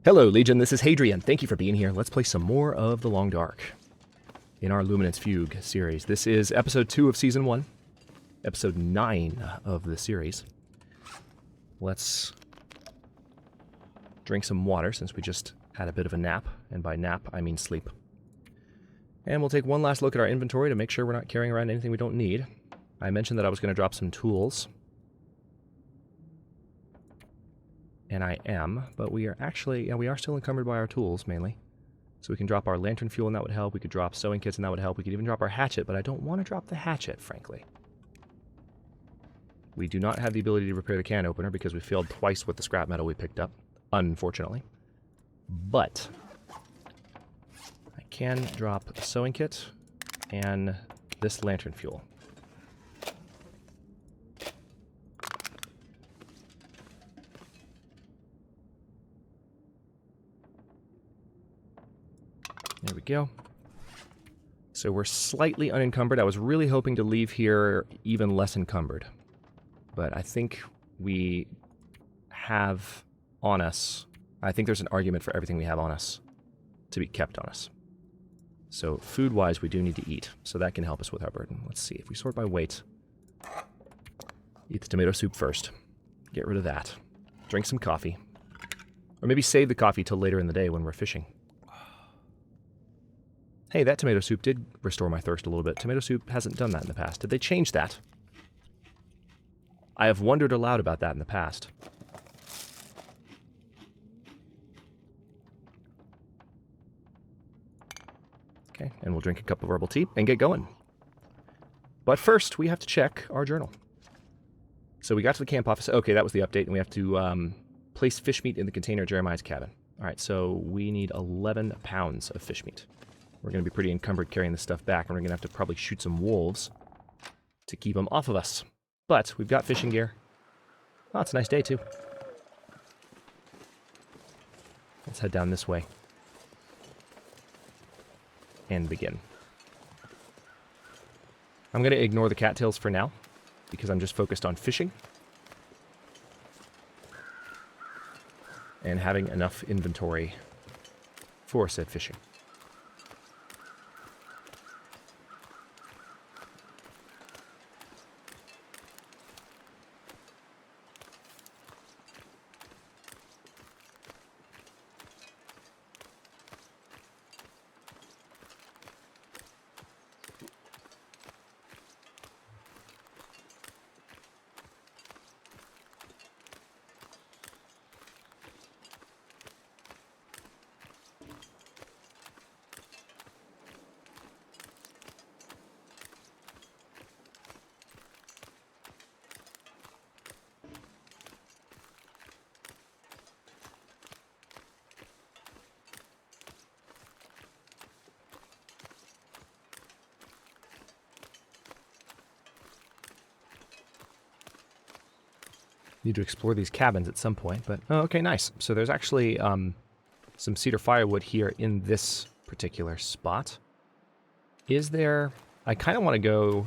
Hello, Legion. This is Hadrian. Thank you for being here. Let's play some more of The Long Dark in our Luminance Fugue series. This is episode 2 of season 1, episode 9 of the series. Let's drink some water since we just had a bit of a nap, and by nap I mean sleep. And we'll take one last look at our inventory to make sure we're not carrying around anything we don't need. I mentioned that I was going to drop some tools. And I am, but we are actually, we are still encumbered by our tools, mainly. So we can drop our lantern fuel and that would help. We could drop sewing kits and that would help. We could even drop our hatchet, but I don't want to drop the hatchet, frankly. We do not have the ability to repair the can opener because we failed twice with the scrap metal we picked up, unfortunately. But I can drop a sewing kit and this lantern fuel. There we go. So we're slightly unencumbered. I was really hoping to leave here even less encumbered. But I think we have on us, I think there's an argument for everything we have on us to be kept on us. So food-wise, we do need to eat. So that can help us with our burden. Let's see, if we sort by weight. Eat the tomato soup first. Get rid of that. Drink some coffee. Or maybe save the coffee till later in the day when we're fishing. Hey, that tomato soup did restore my thirst a little bit. Tomato soup hasn't done that in the past. Did they change that? I have wondered aloud about that in the past. Okay, and we'll drink a cup of herbal tea and get going. But first, we have to check our journal. So we got to the camp office. Okay, that was the update, and we have to place fish meat in the container at Jeremiah's cabin. All right, so we need 11 pounds of fish meat. We're going to be pretty encumbered carrying this stuff back, and we're going to have to probably shoot some wolves to keep them off of us. But we've got fishing gear. Oh, it's a nice day, too. Let's head down this way and begin. I'm going to ignore the cattails for now, because I'm just focused on fishing and having enough inventory for said fishing. Need to explore these cabins at some point, but oh, okay, nice. So there's actually some cedar firewood here in this particular spot. Is there... I kind of want to go...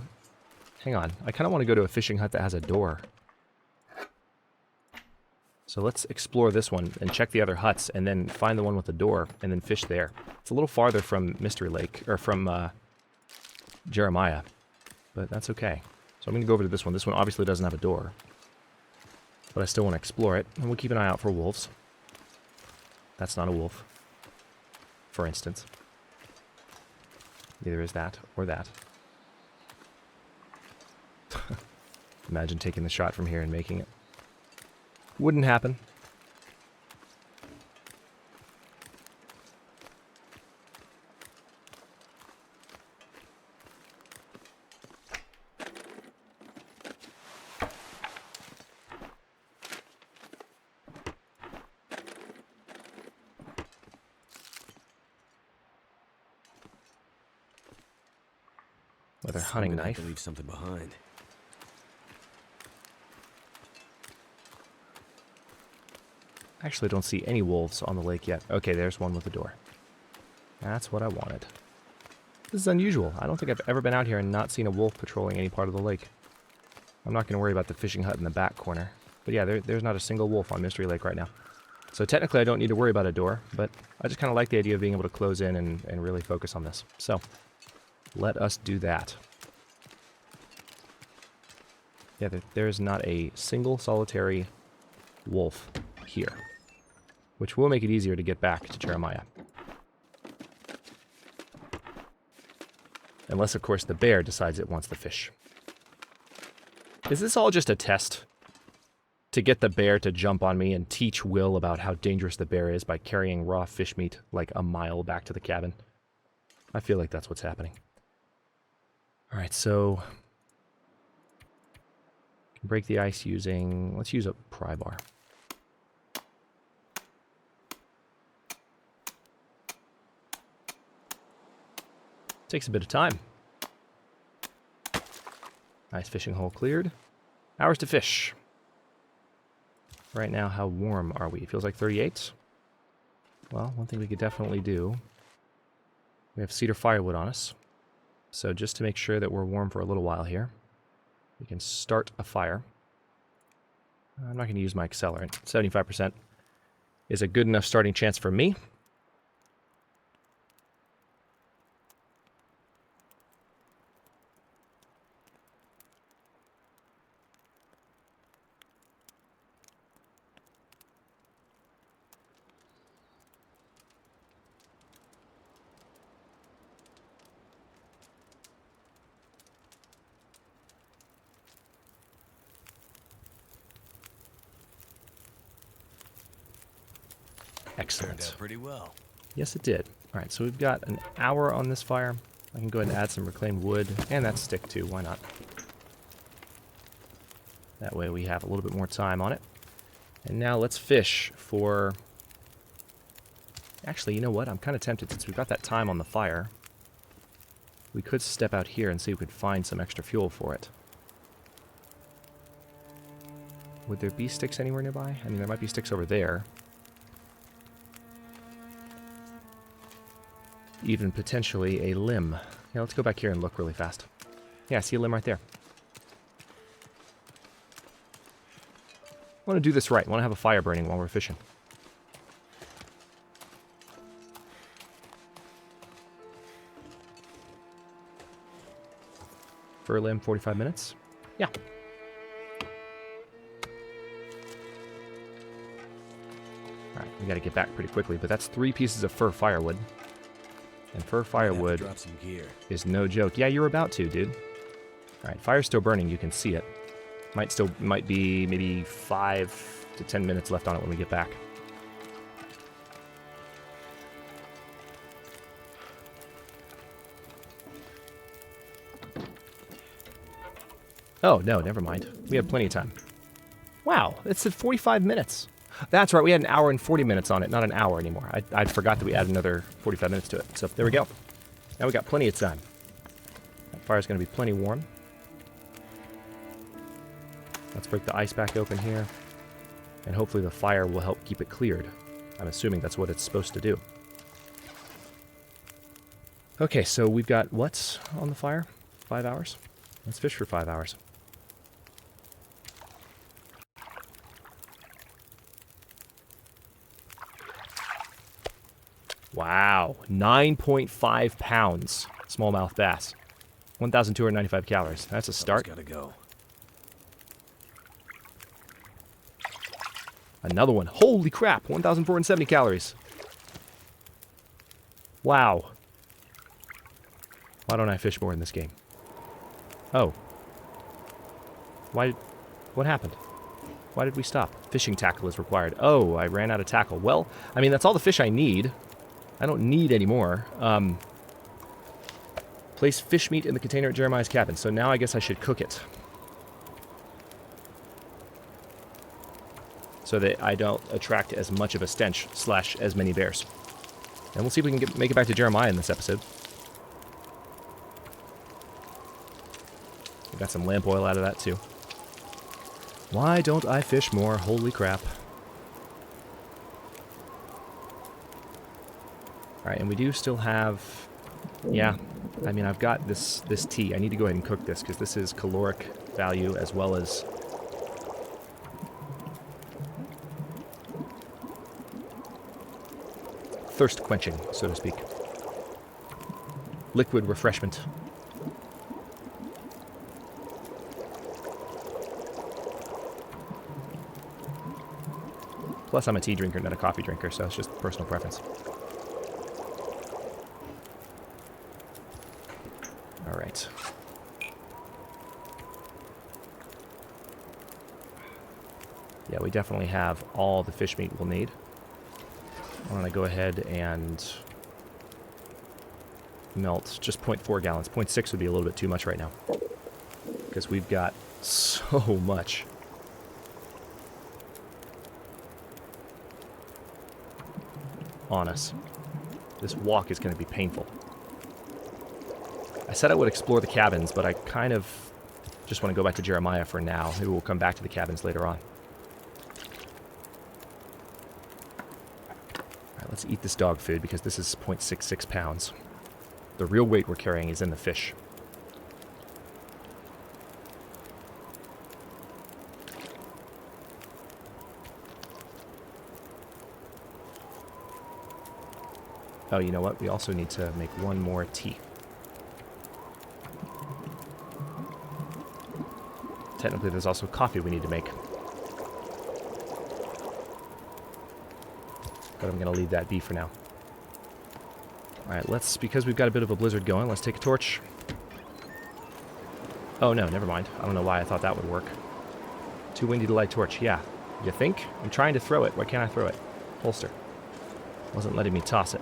Hang on. I kind of want to go to a fishing hut that has a door. So let's explore this one and check the other huts and then find the one with the door and then fish there. It's a little farther from Mystery Lake, or from Jeremiah, but that's okay. So I'm going to go over to this one. This one obviously doesn't have a door, but I still want to explore it, and we'll keep an eye out for wolves. That's not a wolf, for instance. Neither is that, or that. Imagine taking the shot from here and making it. Wouldn't happen. With their hunting knife. Leave something behind. Actually, don't see any wolves on the lake yet. Okay, there's one with a door. That's what I wanted. This is unusual. I don't think I've ever been out here and not seen a wolf patrolling any part of the lake. I'm not going to worry about the fishing hut in the back corner. But yeah, there's not a single wolf on Mystery Lake right now. So technically I don't need to worry about a door, but I just kind of like the idea of being able to close in and really focus on this. So let us do that. Yeah, there is not a single solitary wolf here, which will make it easier to get back to Jeremiah. Unless, of course, the bear decides it wants the fish. Is this all just a test to get the bear to jump on me and teach Will about how dangerous the bear is by carrying raw fish meat like a mile back to the cabin? I feel like that's what's happening. All right, so break the ice using, let's use a pry bar. Takes a bit of time. Nice fishing hole cleared. Hours to fish. Right now, how warm are we? It feels like 38. Well, one thing we could definitely do, we have cedar firewood on us. So just to make sure that we're warm for a little while here, we can start a fire. I'm not going to use my accelerant. 75% is a good enough starting chance for me. Excellent. Turned out pretty well. Yes, it did. All right, so we've got an hour on this fire. I can go ahead and add some reclaimed wood, and that stick too. Why not? That way we have a little bit more time on it. And now let's fish for... Actually, you know what? I'm kind of tempted, since we've got that time on the fire. We could step out here and see if we could find some extra fuel for it. Would there be sticks anywhere nearby? I mean, there might be sticks over there. Even potentially a limb. Yeah, let's go back here and look really fast. Yeah, I see a limb right there. I want to do this right. I want to have a fire burning while we're fishing. Fur limb, 45 minutes. Yeah. Alright, we got to get back pretty quickly, but that's 3 pieces of fir firewood. And fir firewood is no joke. Yeah, you're about to, dude. Alright, fire's still burning. You can see it. Might be maybe 5 to 10 minutes left on it when we get back. Oh, no, never mind. We have plenty of time. Wow, it's at 45 minutes. That's right, we had an hour and 40 minutes on it, not an hour anymore. I forgot that we added another 45 minutes to it. So there we go. Now we got plenty of time. That fire's going to be plenty warm. Let's break the ice back open here. And hopefully the fire will help keep it cleared. I'm assuming that's what it's supposed to do. Okay, so we've got what's on the fire? 5 hours? Let's fish for 5 hours. Wow, 9.5 pounds smallmouth bass. 1,295 calories. That's a start. Gotta go. Another one. Holy crap, 1,470 calories. Wow. Why don't I fish more in this game? Oh. What happened? Why did we stop? Fishing tackle is required. Oh, I ran out of tackle. Well, I mean, that's all the fish I need. I don't need any more. Place fish meat in the container at Jeremiah's cabin. So now I guess I should cook it. So that I don't attract as much of a stench / as many bears. And we'll see if we can make it back to Jeremiah in this episode. We got some lamp oil out of that too. Why don't I fish more? Holy crap. Alright, and we do still have... Yeah, I mean, I've got this tea. I need to go ahead and cook this, because this is caloric value as well as... thirst quenching, so to speak. Liquid refreshment. Plus, I'm a tea drinker, not a coffee drinker, so it's just personal preference. All right. Yeah, we definitely have all the fish meat we'll need. I'm going to go ahead and melt just 0.4 gallons. 0.6 would be a little bit too much right now, because we've got so much. On us. This walk is going to be painful. I said I would explore the cabins, but I kind of just want to go back to Jeremiah for now. Maybe we'll come back to the cabins later on. Alright, let's eat this dog food because this is 0.66 pounds. The real weight we're carrying is in the fish. Oh, you know what? We also need to make one more tea. Technically, there's also coffee we need to make. But I'm going to leave that be for now. Alright, because we've got a bit of a blizzard going, let's take a torch. Oh, no, never mind. I don't know why I thought that would work. Too windy to light torch. Yeah. You think? I'm trying to throw it. Why can't I throw it? Holster. Wasn't letting me toss it.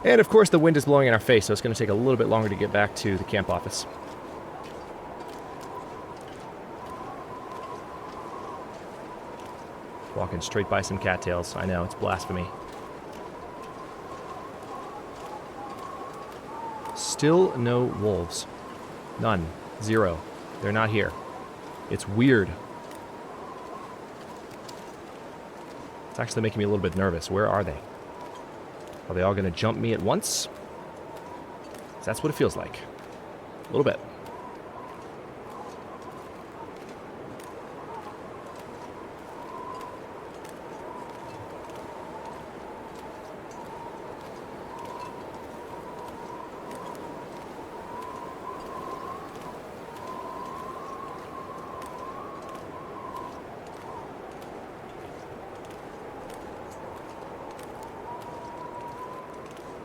And of course the wind is blowing in our face, so it's going to take a little bit longer to get back to the camp office. Walking straight by some cattails. I know, it's blasphemy. Still no wolves. None. Zero. They're not here. It's weird. It's actually making me a little bit nervous. Where are they? Are they all going to jump me at once? That's what it feels like. A little bit.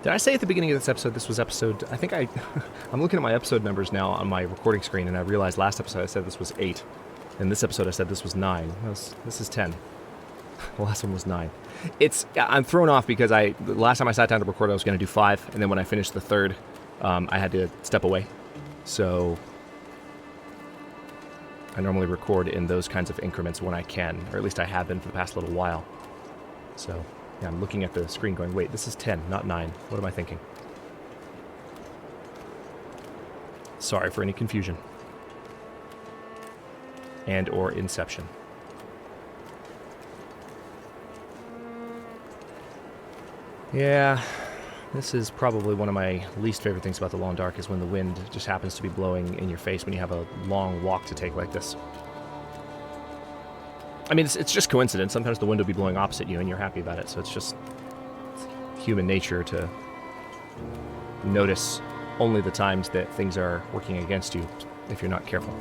Did I say at the beginning of this episode this was episode... I think I'm looking at my episode numbers now on my recording screen, and I realized last episode I said this was 8. And this episode I said this was 9. This is 10. The last one was 9. I'm thrown off because the last time I sat down to record I was going to do 5, and then when I finished the third, I had to step away. So I normally record in those kinds of increments when I can, or at least I have been for the past little while. So... yeah, I'm looking at the screen going, wait, this is 10, not 9. What am I thinking? Sorry for any confusion. And or inception. Yeah, this is probably one of my least favorite things about the Long Dark is when the wind just happens to be blowing in your face when you have a long walk to take like this. I mean, it's just coincidence. Sometimes the wind will be blowing opposite you and you're happy about it. So it's just human nature to notice only the times that things are working against you if you're not careful.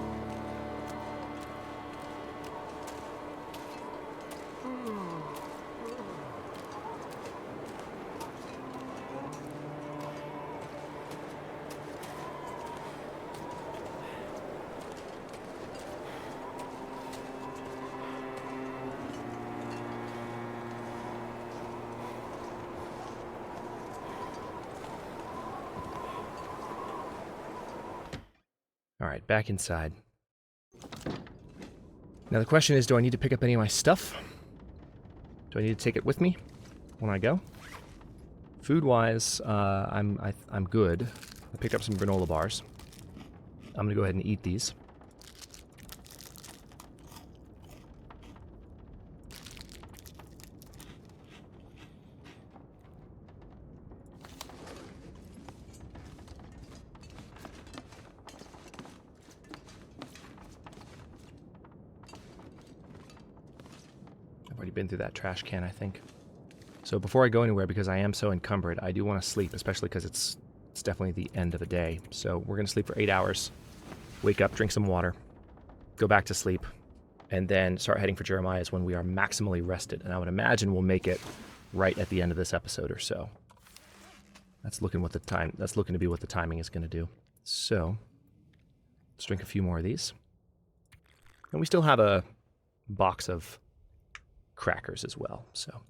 Alright, back inside. Now the question is, do I need to pick up any of my stuff? Do I need to take it with me when I go? Food-wise, I'm good. I picked up some granola bars. I'm gonna go ahead and eat these. Been through that trash can, I think. So before I go anywhere, because I am so encumbered, I do want to sleep, especially because it's definitely the end of a day. So we're going to sleep for 8 hours, wake up, drink some water, go back to sleep, and then start heading for Jeremiah's when we are maximally rested. And I would imagine we'll make it right at the end of this episode or so. That's looking to be what the timing is going to do. So let's drink a few more of these. And we still have a box of crackers as well, so.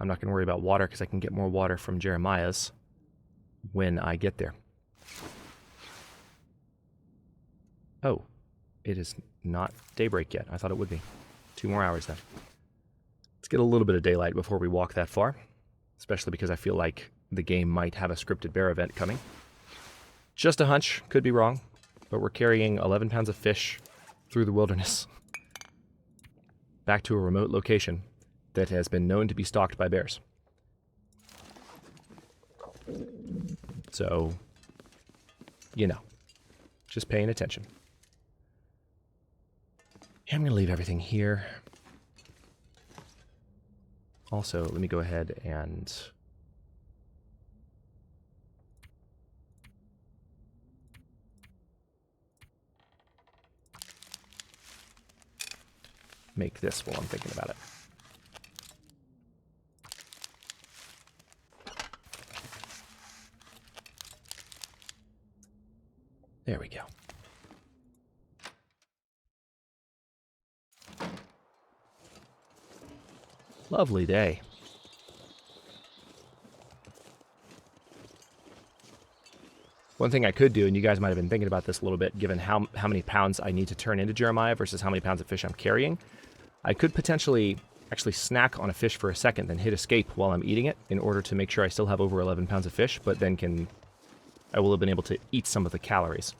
I'm not going to worry about water because I can get more water from Jeremiah's when I get there. Oh, it is not daybreak yet. I thought it would be. 2 more hours then. Let's get a little bit of daylight before we walk that far, especially because I feel like the game might have a scripted bear event coming. Just a hunch, could be wrong, but we're carrying 11 pounds of fish through the wilderness back to a remote location that has been known to be stalked by bears. So, you know, just paying attention. Yeah, I'm going to leave everything here. Also, let me go ahead and make this while I'm thinking about it. There we go. Lovely day. One thing I could do, and you guys might have been thinking about this a little bit, given how many pounds I need to turn into Jeremiah versus how many pounds of fish I'm carrying, I could potentially actually snack on a fish for a second, then hit escape while I'm eating it in order to make sure I still have over 11 pounds of fish, but then I will have been able to eat some of the calories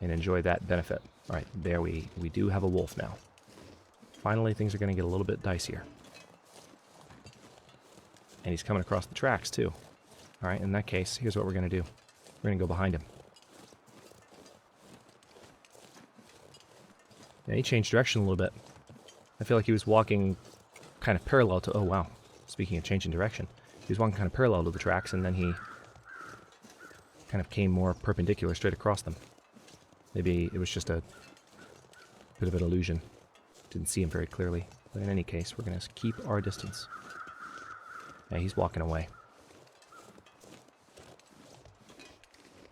and enjoy that benefit. All right, there we do have a wolf now. Finally, things are going to get a little bit dicier. And he's coming across the tracks, too. All right, in that case, here's what we're going to do. We're going to go behind him. Yeah, he changed direction a little bit. I feel like he was walking kind of parallel to... Oh, wow. Speaking of changing direction. He was walking kind of parallel to the tracks, and then he kind of came more perpendicular straight across them. Maybe it was just a bit of an illusion. Didn't see him very clearly. But in any case, we're going to keep our distance. Yeah, he's walking away.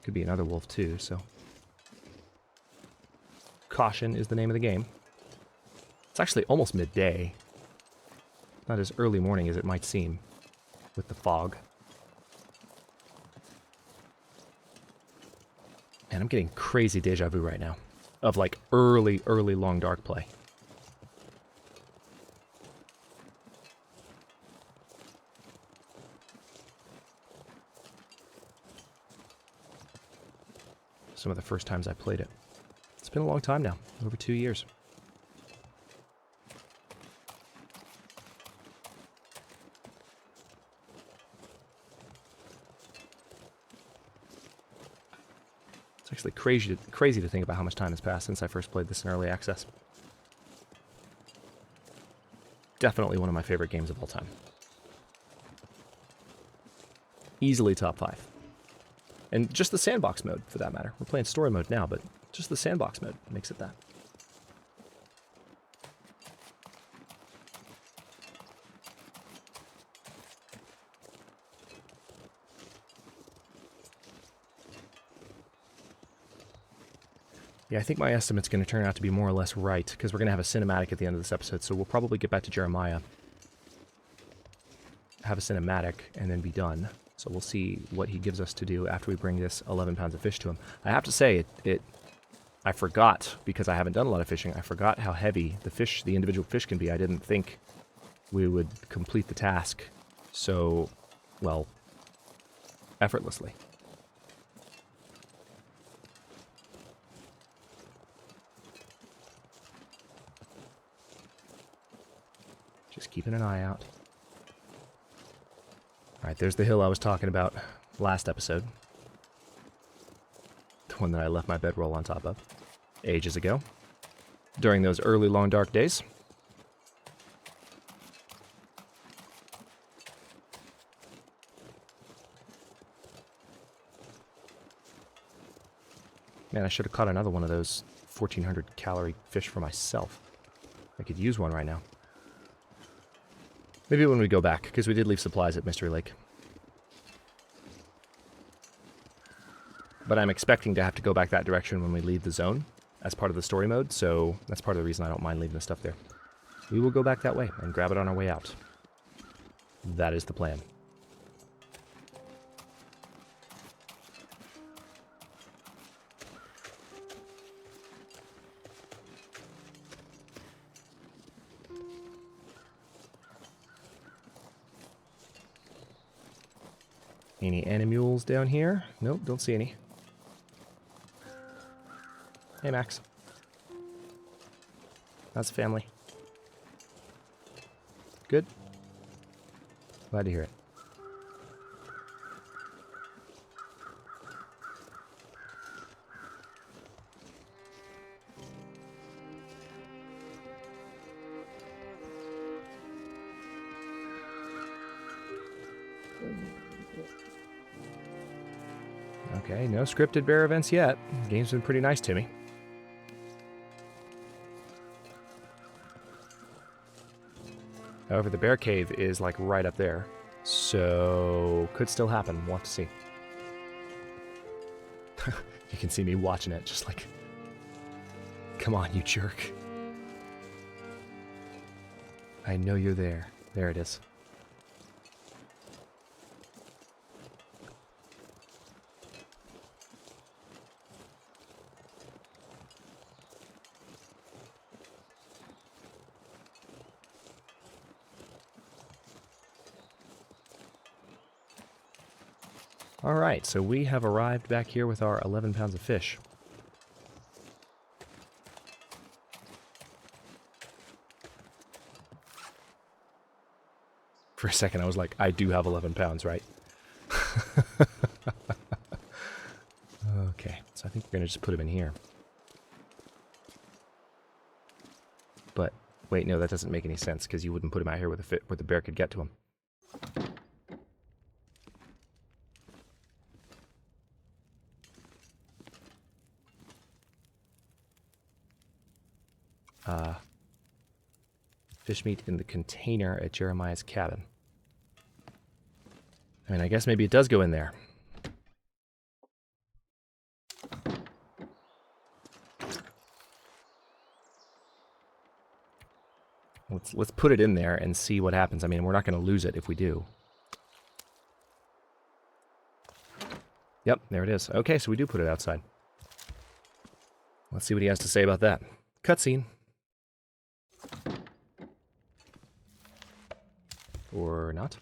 Could be another wolf too, so. Caution is the name of the game. It's actually almost midday. Not as early morning as it might seem with the fog. And I'm getting crazy deja vu right now of like early long dark play. Some of the first times I played it. It's been a long time now, over 2 years. It's actually crazy to think about how much time has passed since I first played this in early access. Definitely one of my favorite games of all time. Easily top 5. And just the sandbox mode, for that matter. We're playing story mode now, but just the sandbox mode makes it that. Yeah, I think my estimate's going to turn out to be more or less right, because we're going to have a cinematic at the end of this episode, so we'll probably get back to Jeremiah, have a cinematic, and then be done. So we'll see what he gives us to do after we bring this 11 pounds of fish to him. I have to say, I forgot, because I haven't done a lot of fishing, I forgot how heavy the individual fish can be. I didn't think we would complete the task so, well, effortlessly. Just keeping an eye out. Alright, there's the hill I was talking about. last episode. The one that I left my bedroll on top of ages ago, during those early long dark days. Man, I should have caught another one of those 1,400 calorie fish for myself. I could use one right now. Maybe when we go back, because we did leave supplies at Mystery Lake. But I'm expecting to have to go back that direction when we leave the zone as part of the story mode, so that's part of the reason I don't mind leaving the stuff there. We will go back that way and grab it on our way out. That is the plan. Any animules down here? Nope, don't see any. Hey, Max. How's the family? Good? Glad to hear it. Okay, no scripted bear events yet. The game's been pretty nice to me. However, the bear cave is like right up there. So, could still happen. We'll have to see. You can see me watching it, just like, come on, you jerk. I know you're there. There it is. Alright, so we have arrived back here with our 11 pounds of fish. For a second I was like, I do have 11 pounds, right? Okay, so I think we're going to just put him in here. But, wait, no, that doesn't make any sense, because you wouldn't put him out here where the bear could get to him. Fish meat in the container at Jeremiah's cabin. I mean, I guess maybe it does go in there. Let's put it in there and see what happens. I mean, we're not going to lose it if we do. Yep, there it is. Okay, so we do put it outside. Let's see what he has to say about that. Cutscene. Or not.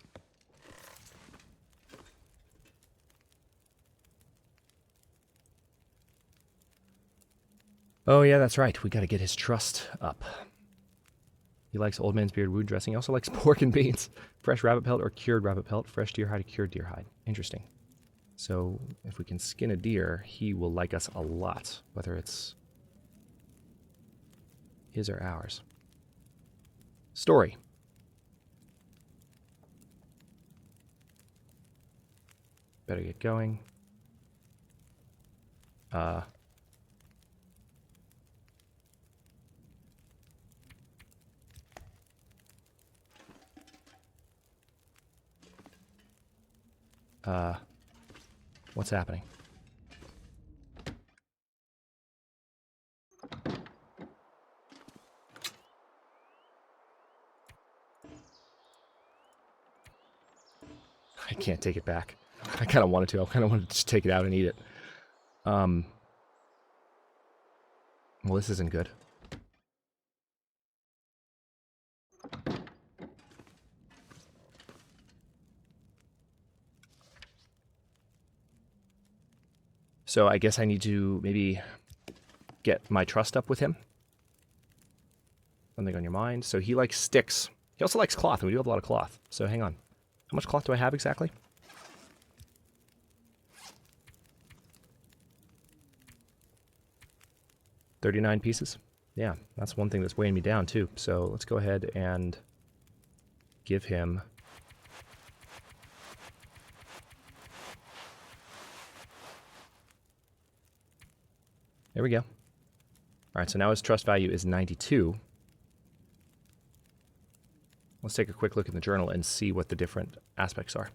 Oh yeah, that's right. We gotta get his trust up. He likes old man's beard wound dressing. He also likes pork and beans. Fresh rabbit pelt or cured rabbit pelt. Fresh deer hide or cured deer hide. Interesting. So if we can skin a deer, he will like us a lot. Whether it's his or ours. Story. Better get going. What's happening? I can't take it back. I kind of wanted to. I kind of wanted to just take it out and eat it. Well, this isn't good. So I guess I need to maybe get my trust up with him. Something on your mind. So he likes sticks. He also likes cloth, and we do have a lot of cloth. So hang on. How much cloth do I have exactly? 39 pieces. Yeah, that's one thing that's weighing me down too. So let's go ahead and give him... There we go. All right, so now his trust value is 92. Let's take a quick look in the journal and see what the different aspects are.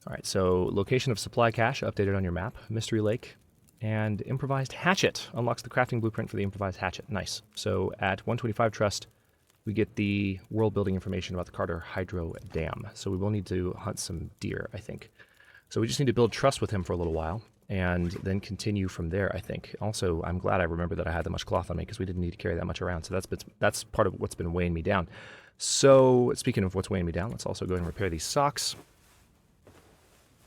All right, so location of supply cache updated on your map, Mystery Lake, and improvised hatchet unlocks the crafting blueprint for the improvised hatchet. Nice. So at 125 trust, we get the world building information about the Carter Hydro Dam. So we will need to hunt some deer, I think. So we just need to build trust with him for a little while and then continue from there, I think. Also, I'm glad I remember that I had that much cloth on me because we didn't need to carry that much around. So that's part of what's been weighing me down. So speaking of what's weighing me down, let's also go ahead and repair these socks.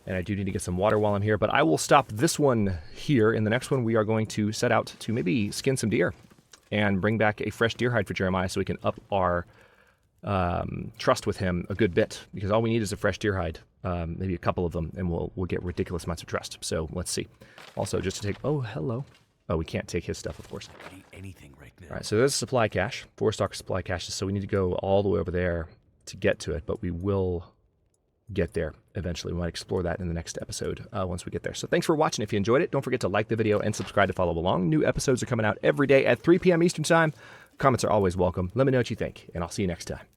And I do need to get some water while I'm here, but I will stop this one here. In the next one, we are going to set out to maybe skin some deer and bring back a fresh deer hide for Jeremiah so we can up our trust with him a good bit, because all we need is a fresh deer hide, maybe a couple of them, and we'll get ridiculous amounts of trust. So let's see. Also, just to take... Oh, hello. Oh, we can't take his stuff, of course. Anything right now. All right, so there's a supply cache, 4 stock supply caches, so we need to go all the way over there to get to it, but we will get there eventually. We might explore that in the next episode once we get there. So thanks for watching. If you enjoyed it, don't forget to like the video and subscribe to follow along. New episodes are coming out every day at 3 p.m. Eastern Time. Comments are always welcome. Let me know what you think, and I'll see you next time.